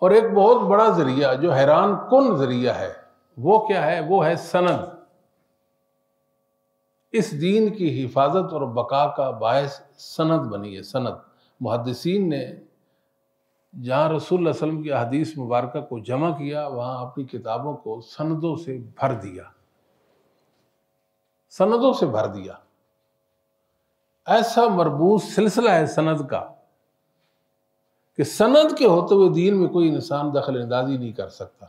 اور ایک بہت بڑا ذریعہ جو حیران کن ذریعہ ہے وہ کیا ہے؟ وہ ہے سند۔ اس دین کی حفاظت اور بقا کا باعث سند بنی ہے۔ سند، محدثین نے جہاں رسول اللہ علیہ وسلم کی احادیث مبارکہ کو جمع کیا وہاں اپنی کتابوں کو سندوں سے بھر دیا، سندوں سے بھر دیا۔ ایسا مربوط سلسلہ ہے سند کا کہ سند کے ہوتے ہوئے دین میں کوئی انسان دخل اندازی نہیں کر سکتا۔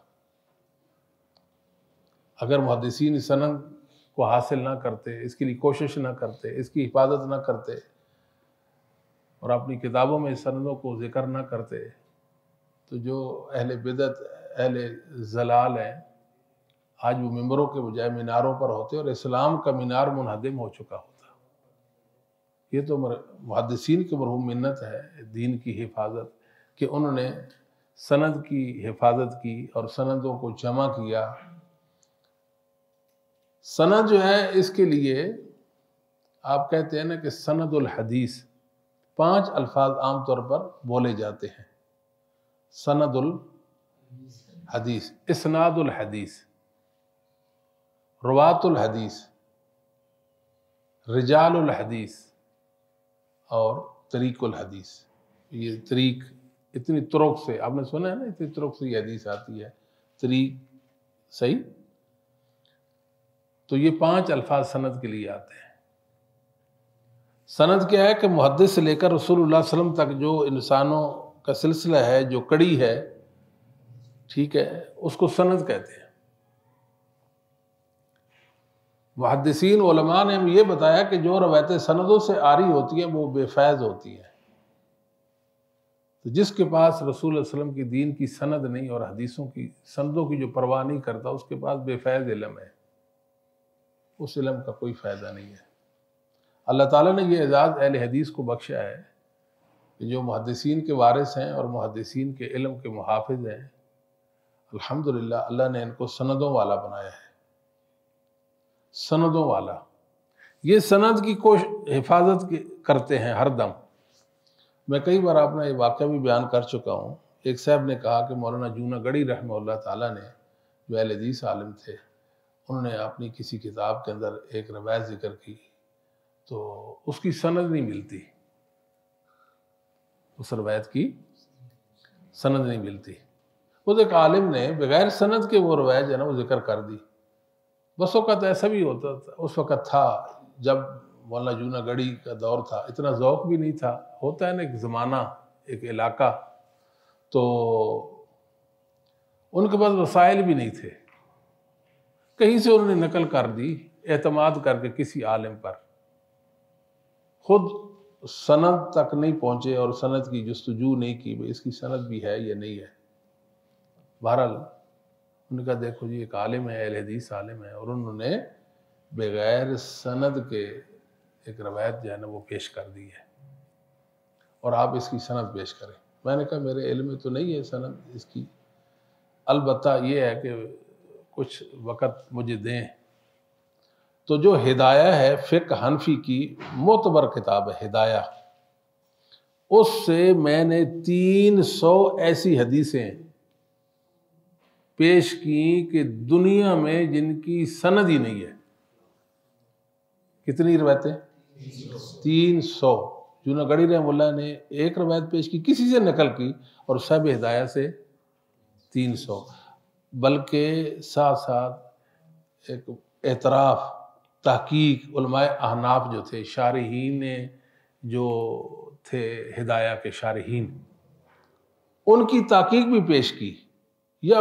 اگر محدثین اس سند کو حاصل نہ کرتے، اس کے لیے کوشش نہ کرتے، اس کی حفاظت نہ کرتے اور اپنی کتابوں میں سندوں کو ذکر نہ کرتے تو جو اہل بدعت، اہل ضلال ہیں، آج وہ ممبروں کے بجائے میناروں پر ہوتے اور اسلام کا مینار منہدم ہو چکا ہوتا۔ یہ تو محدثین کی مرحوم منت ہے دین کی حفاظت کہ انہوں نے سند کی حفاظت کی اور سندوں کو جمع کیا۔ سند جو ہے اس کے لیے آپ کہتے ہیں نا کہ سند الحدیث، 5 الفاظ عام طور پر بولے جاتے ہیں۔ سند الحدیث، اسناد الحدیث، روات الحدیث، رجال الحدیث اور طریق الحدیث۔ یہ طریق، اتنی طرق سے آپ نے سنا ہے نا، اتنی طرق سے یہ حدیث آتی ہے، طریق، صحیح؟ تو یہ 5 الفاظ سند کے لیے آتے ہیں۔ سند کیا ہے کہ محدث سے لے کر رسول اللہ صلی اللہ علیہ وسلم تک جو انسانوں کا سلسلہ ہے، جو کڑی ہے، ٹھیک ہے، اس کو سند کہتے ہیں۔ محدثین علماء نے یہ بتایا کہ جو روایتیں سندوں سے آری ہوتی ہیں وہ بے فیض ہوتی ہیں۔ تو جس کے پاس رسول اللہ علیہ وسلم کی دین کی سند نہیں اور حدیثوں کی سندوں کی جو پرواہ نہیں کرتا، اس کے پاس بے فیض علم ہے، اس علم کا کوئی فائدہ نہیں ہے۔ اللہ تعالیٰ نے یہ اعزاز اہل حدیث کو بخشا ہے کہ جو محدثین کے وارث ہیں اور محدثین کے علم کے محافظ ہیں، الحمدللہ اللہ نے ان کو سندوں والا بنایا ہے، سندوں والا۔ یہ سند کی حفاظت کرتے ہیں ہر دم۔ میں کئی بار آپ نے یہ واقعہ بھی بیان کر چکا ہوں۔ ایک صاحب نے کہا کہ مولانا جوناگڑھی رحمہ اللہ تعالیٰ نے، جو اہل حدیث عالم تھے، انہوں نے اپنی کسی کتاب کے اندر ایک روایت ذکر کی تو اس کی سند نہیں ملتی، اس روایت کی سند نہیں ملتی۔ وہ ایک عالم نے بغیر سند کے وہ روایت جو ہے نا وہ ذکر کر دی۔ بس وقت ایسا بھی ہوتا تھا، اس وقت تھا جب مولانا جوناگڑھی کا دور تھا، اتنا ذوق بھی نہیں تھا، ہوتا ہے نا ایک زمانہ، ایک علاقہ، تو ان کے پاس وسائل بھی نہیں تھے، کہیں سے انہوں نے نقل کر دی اعتماد کر کے کسی عالم پر، خود سند تک نہیں پہنچے اور سند کی جستجو نہیں کی بھئی اس کی سند بھی ہے یا نہیں ہے۔ بہرحال انہوں نے کہا دیکھو جی ایک عالم ہے، اہل حدیث عالم ہے، اور انہوں نے بغیر سند کے ایک روایت جو ہے نا وہ پیش کر دی ہے اور آپ اس کی سند پیش کریں۔ میں نے کہا میرے علم میں تو نہیں ہے سند اس کی، البتہ یہ ہے کہ کچھ وقت مجھے دیں۔ تو جو ہدایہ ہے فقہ حنفی کی معتبر کتاب ہے ہدایہ، اس سے میں نے 300 ایسی حدیثیں پیش کی کہ دنیا میں جن کی سند ہی نہیں ہے۔ کتنی روایتیں؟ 300۔ جوناگڑھی رحمہ اللہ نے ایک روایت پیش کی، کسی سے نقل کی، اور صاحب ہدایہ سے 300، بلکہ ساتھ ساتھ ایک اعتراف، تحقیق، علماء احناف جو تھے، شارحین جو تھے ہدایہ کے شارحین، ان کی تحقیق بھی پیش کی یا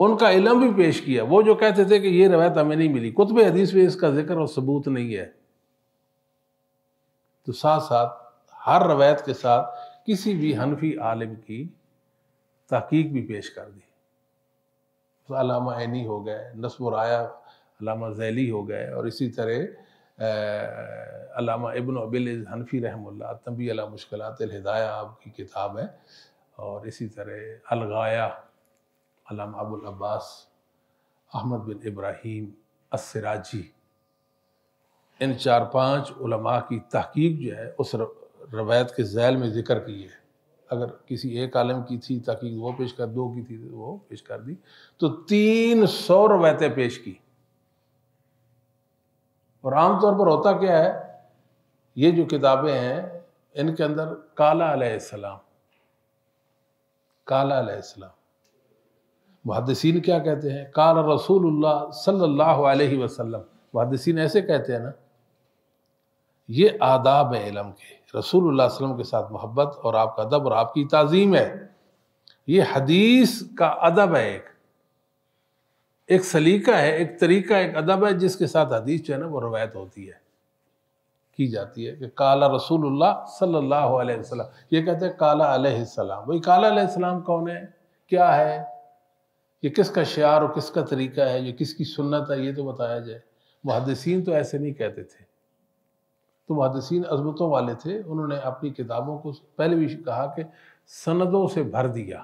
ان کا علم بھی پیش کیا۔ وہ جو کہتے تھے کہ یہ روایت ہمیں نہیں ملی، کتب حدیث میں اس کا ذکر اور ثبوت نہیں ہے، تو ساتھ ساتھ ہر روایت کے ساتھ کسی بھی حنفی عالم کی تحقیق بھی پیش کر دی۔ علامہ عینی ہو گئے، نصب و رایا علامہ ذیلی ہو گئے، اور اسی طرح علامہ ابن ابی العز حنفی رحمہ اللہ، تنبیہ علی مشکلات الہدایہ آپ کی کتاب ہے، اور اسی طرح الغایہ علامہ ابو العباس احمد بن ابراہیم السراجی، ان 4-5 علماء کی تحقیق جو ہے اس روایت کے ذیل میں ذکر کی ہے۔ اگر کسی ایک عالم کی تھی تحقیق وہ پیش کر، 2 کی تھی تو وہ پیش کر دی، تو 300 روایتیں پیش کی۔ اور عام طور پر ہوتا کیا ہے، یہ جو کتابیں ہیں ان کے اندر قال علیہ السلام، قال علیہ السلام، محدثین کیا کہتے ہیں، قال رسول اللہ صلی اللہ علیہ وسلم، محدثین ایسے کہتے ہیں نا۔ یہ آداب ہیں علم کے، رسول اللہ صلی اللہ علیہ وسلم کے ساتھ محبت اور آپ کا ادب اور آپ کی تعظیم ہے۔ یہ حدیث کا ادب ہے، ایک سلیقہ ہے، ایک طریقہ، ایک ادب ہے جس کے ساتھ حدیث جو ہے نا وہ روایت ہوتی ہے، کی جاتی ہے کہ قال رسول اللہ صلی اللہ علیہ وسلم، یہ کہتے ہیں قال علیہ السلام۔ بھئی قال علیہ السلام کون ہے، کیا ہے، یہ کس کا شعار اور کس کا طریقہ ہے، یہ کس کی سنت ہے، یہ تو بتایا جائے۔ محدثین تو ایسے نہیں کہتے تھے، تو محدثین عظمتوں والے تھے، انہوں نے اپنی کتابوں کو پہلے بھی کہا کہ سندوں سے بھر دیا۔